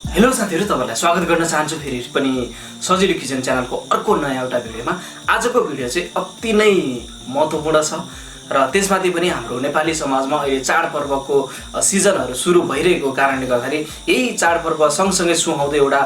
Hello साथीहरु, तपाईहरुलाई स्वागत गर्न चाहन्छु फेरि पनि सजिलो किचन च्यानलको अर्को नयाँ एउटा भिडियोमा। आजको भिडियो चाहिँ अति नै महत्त्वपूर्ण छ र त्यसमाथि पनि हाम्रो नेपाली समाजमा अहिले चाडपर्वको सिजनहरु सुरु भइरहेको कारणले गर्दाखेरि यही चाडपर्व सँगसँगै सुहाउँदै एउटा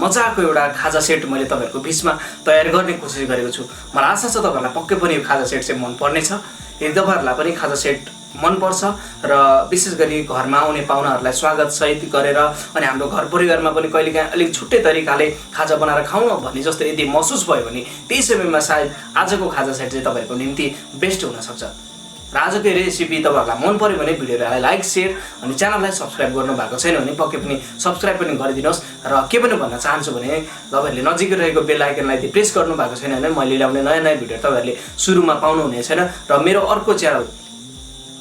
मजाको एउटा खाजा सेट मैले तपाईहरुको बीचमा तयार गर्ने कोसिस गरेको छु। मलाई आशा छ तपाईहरुलाई पक्कै पनि यो खाजा सेट चाहिँ मन पर्ने छ। यदि तपाईहरुलाई पनि खाजा सेट मन पर्छ र विशेष गरी घरमा आउने पाहुनाहरूलाई स्वागत सहित गरेर अनि हाम्रो घर परिवारमा पनि कहिलेकाहीँ अलिक छुट्टै तरिकाले खाजा बनाएर खाउँ भन्ने जस्तो यदि महसुस भयो भने त्यही समयमा सायद आजको खाजा सेट चाहिँ तपाईहरुको निम्ति बेस्ट हुन सक्छ। र आजको रेसिपी तपाईहरुलाई मन पर्यो भने भिडियोलाई लाइक शेयर अनि च्यानललाई सब्स्क्राइब गर्नु भएको छैन भने पक्कै पनि सब्स्क्राइब पनि गरिदिनुहोस्। र के पनि भन्न चाहन्छु भने तपाईहरुले नजिकै रहेको बेल आइकनलाई प्रेस गर्नु भएको छैन भने मैले ल्याउने नयाँ नयाँ भिडियो तपाईहरुले सुरुमा पाउनु हुने छैन। र मेरो अर्को च्यानल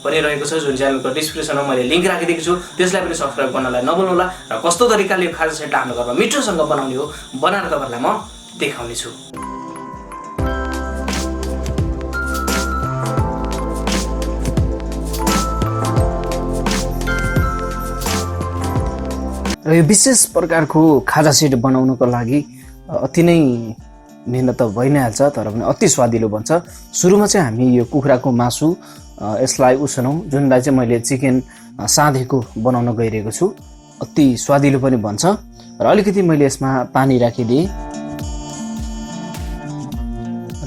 पनि रहेको छ जुन च्यानलको डिस्क्रिप्सनमा मैले लिंक राखिदिएको छु, त्यसलाई पनि सब्स्क्राइब गर्नलाई नभुल्नुहोला। र कस्तो तरिकाले यो खाजा सेट हाम्रो घरमा मिठोसँग बनाउने हो बनाएर तपाईहरुलाई म देखाउने छु। र यो विशेष प्रकारको खाजा सेट बनाउनको लागि अति नै मेहनत त भइ नै हाल्छ, तर पनि अति स्वादिलो बन्छ। सुरुमा चाहिँ हामी यो कुखुराको मासु यसलाई उसिनौं, जुनलाई चाहिँ मैले चिकन साँधेको बनाउन गइरहेको छु। अति स्वादिलो पनि बन्छ। र अलिकति मैले यसमा पानी राखिदिए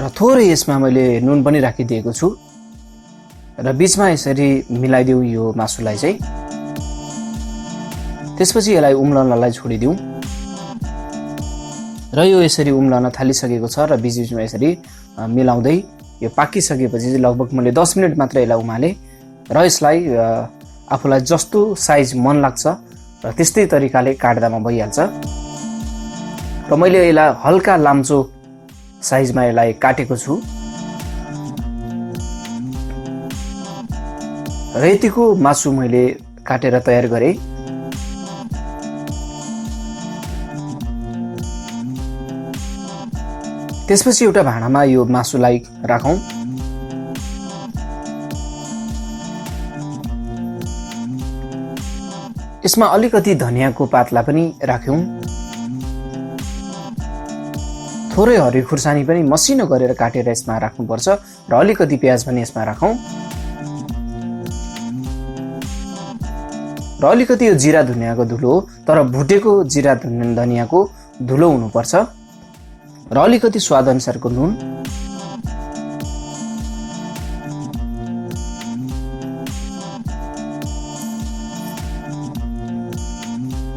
र थोरै यसमा मैले नुन पनि राखिदिएको छु र बीचमा यसरी मिलाइदिऊ यो मासुलाई चाहिँ। त्यसपछि यसलाई उम्लनलाई छोडिदिऊ र यो यसरी उम्लन थालिसकेको छ र बीचबीचमा यसरी मिलाउँदै यो पाकिसकेपछि लगभग मैले 10 मिनेट मात्र यसलाई उमाले र यसलाई आफूलाई जस्तो साइज मन लाग्छ र त्यस्तै तरिकाले काट्दामा भइहाल्छ। र मैले यसलाई हल्का लाम्चो साइजमा यसलाई काटेको छु र यतिको मासु मैले काटेर तयार गरे। त्यसपछि एउटा भाँडामा यो मासुलाई राखौं। यसमा अलिकति धनियाको पातला पनि राख्यौं। थोरै हरियो खुर्सानी पनि मसिनो गरेर काटेर यसमा राख्नुपर्छ र अलिकति प्याज पनि यसमा राखौं। र अलिकति यो जिरा धनियाको धुलो हो, तर भुटेको जिरा धनियाको धुलो हुनुपर्छ र अलिकति स्वाद अनुसारको नुन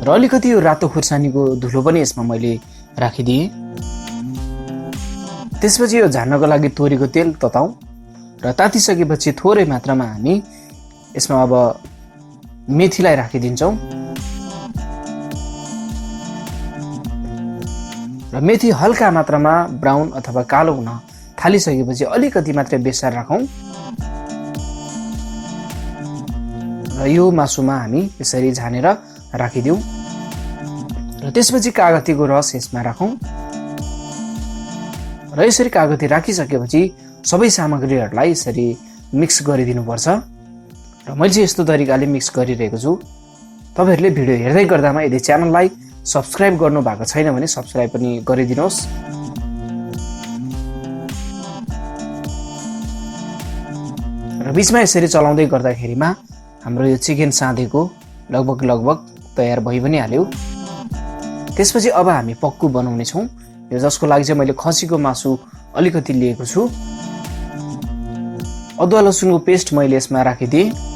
र अलिकति यो रातो खुर्सानीको धुलो पनि यसमा मैले राखिदिएँ। त्यसपछि यो झान्नको लागि तोरीको तेल तताउँ र तातिसकेपछि थोरै मात्रामा हामी यसमा अब मेथीलाई राखिदिन्छौँ र मेथी हल्का मात्रामा ब्राउन अथवा कालो हुन थालिसकेपछि अलिकति मात्रै बेसार राखौं र यो मासुमा हामी यसरी झानेर राखिदिउँ र त्यसपछि कागतीको रस यसमा राखौं र यसरी कागती राखिसकेपछि सबै सामग्रीहरूलाई यसरी मिक्स गरिदिनुपर्छ र मैले चाहिँ यस्तो तरिकाले मिक्स गरिरहेको छु। तपाईहरुले भिडियो हेर्दै गर्दामा यदि च्यानललाई सब्स्क्राइब गर्नु भएको छैन भने सब्स्क्राइब पनि गरिदिनुहोस्। र बीचमा यसरी चलाउँदै गर्दाखेरिमा हाम्रो यो चिकन साँधेको लगभग तयार भइ पनि हाल्यो। त्यसपछि अब हामी पक्कु बनाउने छौं, यो जसको लागि चाहिँ मैले खसीको मासु अलिकति लिएको छु। अदुवा लसुनको पेस्ट मैले यसमा राखिदिएँ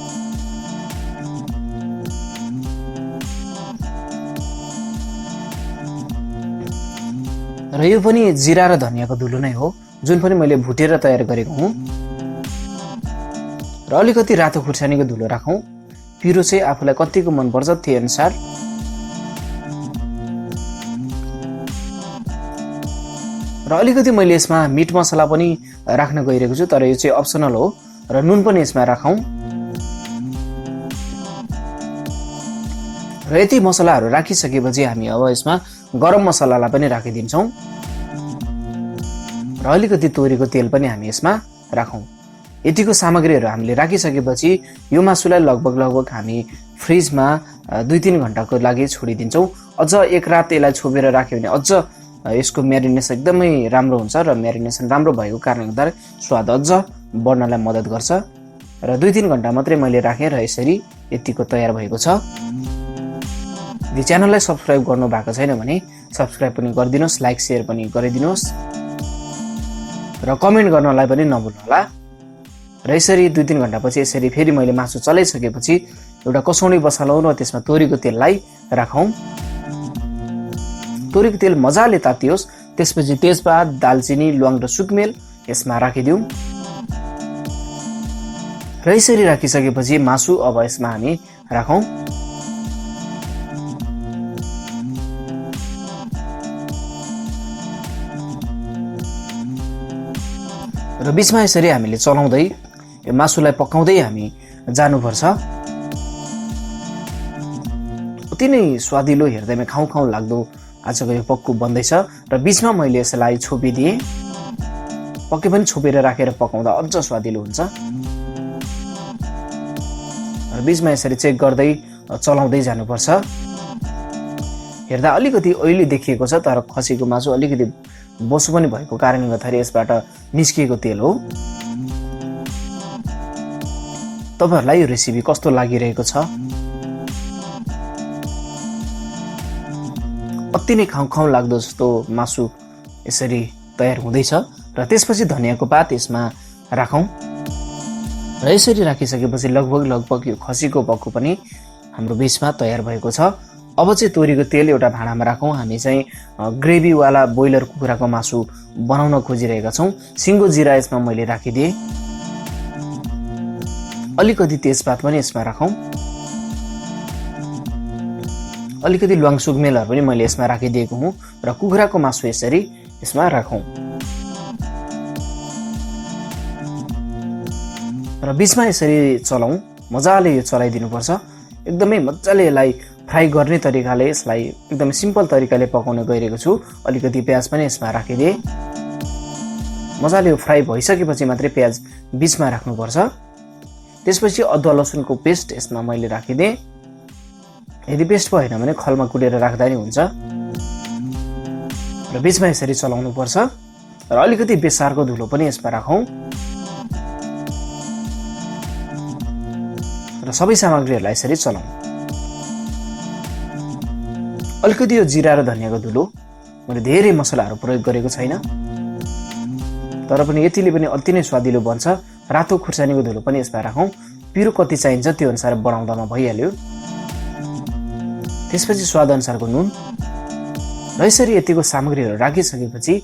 र यो पनि जिरा र धनियाको धुलो नै हो, जुन पनि मैले भुटेर तयार गरेको हुँ। र अलिकति रातो खुर्सानीको धुलो राखौं। पिरो चाहिँ आफूलाई कतिको मन पर्छ त्यही अनुसार। र अलिकति मैले यसमा मिट मसला पनि राख्न गइरहेको छु, तर यो चाहिँ अप्सनल हो। र नुन पनि यसमा राखौं र यति मसलाहरू राखिसकेपछि हामी अब यसमा गरम मसलालाई पनि राखिदिन्छौं र अलिकति तोरीको तेल पनि हामी यसमा राखौं। यतिको सामग्रीहरू हामीले राखिसकेपछि यो मासुलाई लगभग हामी फ्रिजमा 2-3 घण्टाको लागि छोडिदिन्छौं। अझ एक रात यसलाई छोपेर राख्यो भने अझ यसको म्यारिनेसन एकदमै राम्रो हुन्छ र म्यारिनेसन राम्रो भएको कारणले गर्दा स्वाद अझ बढ्नलाई मद्दत गर्छ। र 2-3 घण्टा मात्रै मैले राखेँ र यसरी यतिको तयार भएको छ। यदि च्यानललाई सब्स्क्राइब गर्नु भएको छैन भने सब्स्क्राइब पनि गरिदिनुहोस्, लाइक सेयर पनि गरिदिनुहोस् र कमेन्ट गर्नलाई पनि नभुल्नु होला। र यसरी 2-3 घण्टापछि यसरी फेरि मैले मासु चलाइसकेपछि एउटा कसौडी बसालौँ र त्यसमा तोरीको तेललाई राखौँ। तोरीको तेल मजाले तातियोस्, त्यसपछि तेजपात, दालचिनी, ल्वाङ र सुकमेल यसमा राखिदिउँ। र यसरी राखिसकेपछि मासु अब यसमा हामी राखौँ। र बिचमा यसरी हामीले चलाउँदै यो मासुलाई पकाउँदै हामी जानुपर्छ। अति नै स्वादिलो, हेर्दैमा खाउँ खाउँ लाग्दो आजको यो पक्कु बन्दैछ। र बिचमा मैले यसलाई छोपिदिएँ, पक्कै पनि छोपेर राखेर पकाउँदा अझ स्वादिलो हुन्छ। र बिचमा यसरी चेक गर्दै चलाउँदै जानुपर्छ। हेर्दा अलिकति ओइली देखिएको छ, तर खसीको मासु अलिकति बोसो पनि भएको कारणले गर्दाखेरि यसबाट निस्किएको तेल हो। तपाईहरुलाई यो रेसिपी कस्तो लागिरहेको छ? अति नै खाउँ खाउँ लाग्दो जस्तो मासु यसरी तयार हुँदैछ। र त्यसपछि धनियाको पात यसमा राखौँ। र यसरी राखिसकेपछि लगभग यो खसीको पक्कु पनि हाम्रो बिचमा तयार भएको छ। अब चाहिँ तोरीको तेल एउटा भाँडामा राखौँ। हामी चाहिँ ग्रेभीवाला ब्रोइलर कुखुराको मासु बनाउन खोजिरहेका छौँ। सिङ्गो जिरा यसमा मैले राखिदिएँ। अलिकति तेजपात पनि यसमा राखौँ। अलिकति ल्वाङ सुकमेलहरू पनि मैले यसमा राखिदिएको हुँ। र कुखुराको मासु यसरी यसमा राखौँ। र बिचमा यसरी चलाउँ, मजाले यो चलाइदिनुपर्छ। एकदमै मजाले यसलाई फ्राई गर्ने तरिकाले, यसलाई एकदमै सिम्पल तरिकाले पकाउन गइरहेको छु। अलिकति प्याज पनि यसमा राखिदिएँ। मजाले यो फ्राई भइसकेपछि मात्रै प्याज बिचमा राख्नुपर्छ। त्यसपछि अदुवा लसुनको पेस्ट यसमा मैले राखिदिएँ। यदि पेस्ट भएन भने खलमा कुटेर राख्दा नि हुन्छ। र बिचमा यसरी चलाउनु पर्छ। र अलिकति बेसारको धुलो पनि यसमा राखौँ। र सबै सामग्रीहरूलाई यसरी चलाउँ। अलिकति यो जिरा र धनियाको धुलो, मैले धेरै मसलाहरू प्रयोग गरेको छैन, तर पनि यतिले पनि अति नै स्वादिलो बन्छ। रातो खुर्सानीको धुलो पनि यसमा राखौँ। पिरो कति चाहिन्छ त्यो अनुसार बढाउँदामा भइहाल्यो। त्यसपछि स्वाद अनुसारको नुन। र यसरी यतिको सामग्रीहरू राखिसकेपछि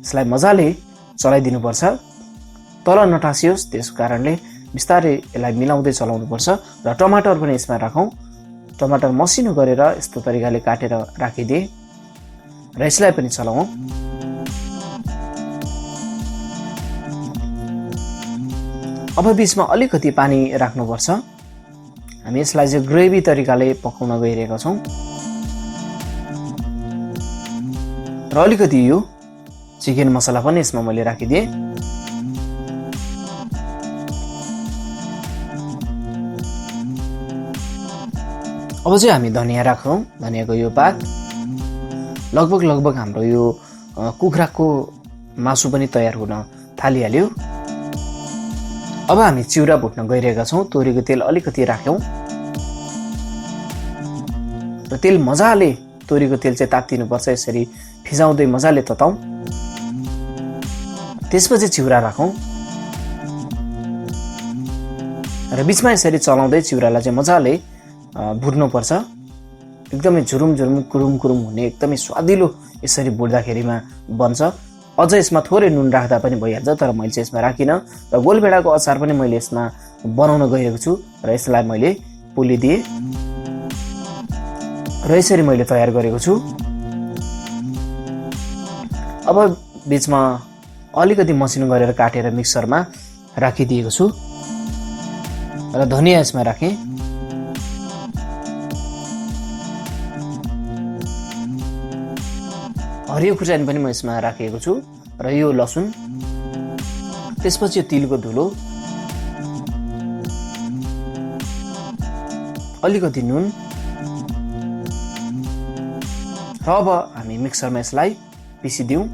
यसलाई मजाले चलाइदिनुपर्छ। तल नटासियोस्, त्यस कारणले बिस्तारै यसलाई मिलाउँदै चलाउनुपर्छ। र टमाटर पनि यसमा राखौँ। टमाटर मसिनो गरेर यस्तो तरिकाले काटेर राखिदिएँ। र यसलाई पनि चलाउँ। अब बिचमा अलिकति पानी राख्नुपर्छ। हामी यसलाई चाहिँ ग्रेभी तरिकाले पकाउन गइरहेका छौँ। र अलिकति यो चिकन मसला पनि यसमा मैले राखिदिएँ। अब चाहिँ हामी धनिया राखौँ। धनियाको यो पात लगभग हाम्रो यो कुखुराको मासु पनि तयार हुन थालिहाल्यो। अब हामी चिउरा भुट्न गइरहेका छौँ। तोरीको तेल अलिकति राख्यौँ। र तेल मजाले, तोरीको तेल चाहिँ तात्तिनुपर्छ। यसरी फिजाउँदै मजाले तताउँ। त्यसपछि चिउरा राखौँ। र बिचमा यसरी चलाउँदै चिउरालाई चाहिँ मजाले भुट्नुपर्छ। एकदमै झुरुम झुरुम कुरुम कुरुम हुने, एकदमै स्वादिलो यसरी भुट्दाखेरिमा बन्छ। अझ यसमा थोरै नुन राख्दा पनि भइहाल्छ, तर मैले चाहिँ यसमा राखिनँ। र गोलभेडाको अचार पनि मैले यसमा बनाउन गइरहेको छु। र यसलाई मैले पोलिदिएँ। र यसरी मैले तयार गरेको छु। अब बिचमा अलिकति मसिनो गरेर काटेर मिक्सरमा राखिदिएको छु। र धनिया यसमा राखेँ। हरियो खुर्सानी पनि म यसमा राखेको छु। र यो लसुन, त्यसपछि यो तिलको धुलो, अलिकति नुन, र अब हामी मिक्सरमा यसलाई पिसिदिउँ।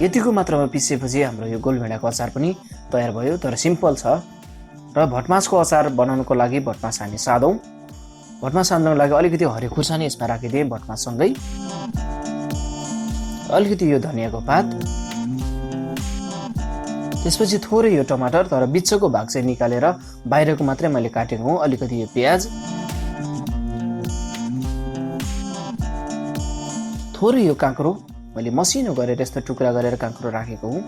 यतिको मात्रामा पिसेपछि हाम्रो यो गोलभेडाको अचार पनि तयार भयो। तर सिम्पल छ। र भटमासको अचार बनाउनको लागि भटमास हामी साधौँ। भटमास साध्नको लागि अलिकति हरियो खुर्सानी यसमा राखिदिएँ भटमाससँगै। अलिकति यो धनियाँको पात, त्यसपछि थोरै यो टमाटर, तर बिचको भाग चाहिँ निकालेर बाहिरको मात्रै मैले काटेको हुँ। अलिकति यो प्याज, थोरै यो काँक्रो मैले मसिनो गरेर यस्तो टुक्रा गरेर काँक्रो राखेको हुँ।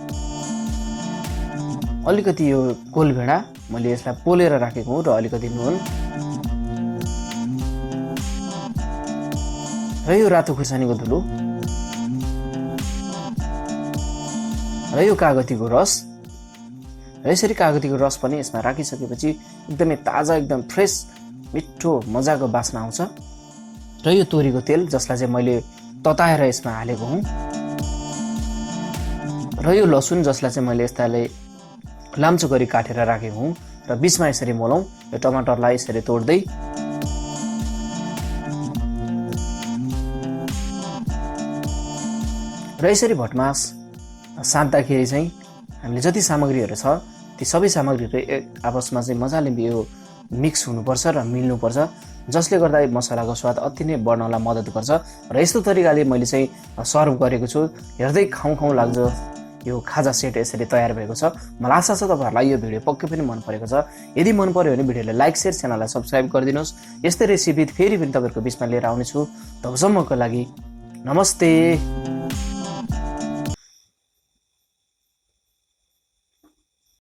अलिकति यो गोलभेडा मैले यसलाई पोलेर राखेको हुँ र अलिकति नुन र यो रातो खुर्सानीको धुलो र यो कागतीको रस। र यसरी कागतीको रस पनि यसमा राखिसकेपछि एकदमै ताजा, एकदम फ्रेस, मिठो, मजाको बास्ना आउँछ। र यो तोरीको तेल जसलाई चाहिँ मैले तताएर यसमा हालेको हुँ। र यो लसुन जसलाई चाहिँ मैले यस्ताले लाम्चो गरी काटेर राखेको हुँ। र बिचमा यसरी मोलौँ। यो टमाटरलाई यसरी तोड्दै र यसरी भटमास सान्दाखेरि चाहिँ हामीले जति सामग्रीहरू छ ती सबै सामग्रीहरू आपसमा चाहिँ मजाले यो मिक्स हुनुपर्छ र मिल्नुपर्छ, जसले गर्दा मसलाको स्वाद अति नै बढ्नलाई मद्दत गर्छ। र यस्तो तरिकाले मैले चाहिँ सर्भ गरेको छु। हेर्दै खाउँ लाग्छ यो खाजा सेट यसरी तयार भएको छ। मलाई आशा छ तपाईँहरूलाई यो भिडियो पक्कै पनि मन परेको छ। यदि मन पर्यो भने भिडियोलाई लाइक, सेयर, च्यानललाई सब्सक्राइब गरिदिनुहोस्। यस्तै रेसिपी फेरि पनि तपाईँहरूको बिचमा लिएर आउनेछु। तबसम्मको लागि नमस्ते।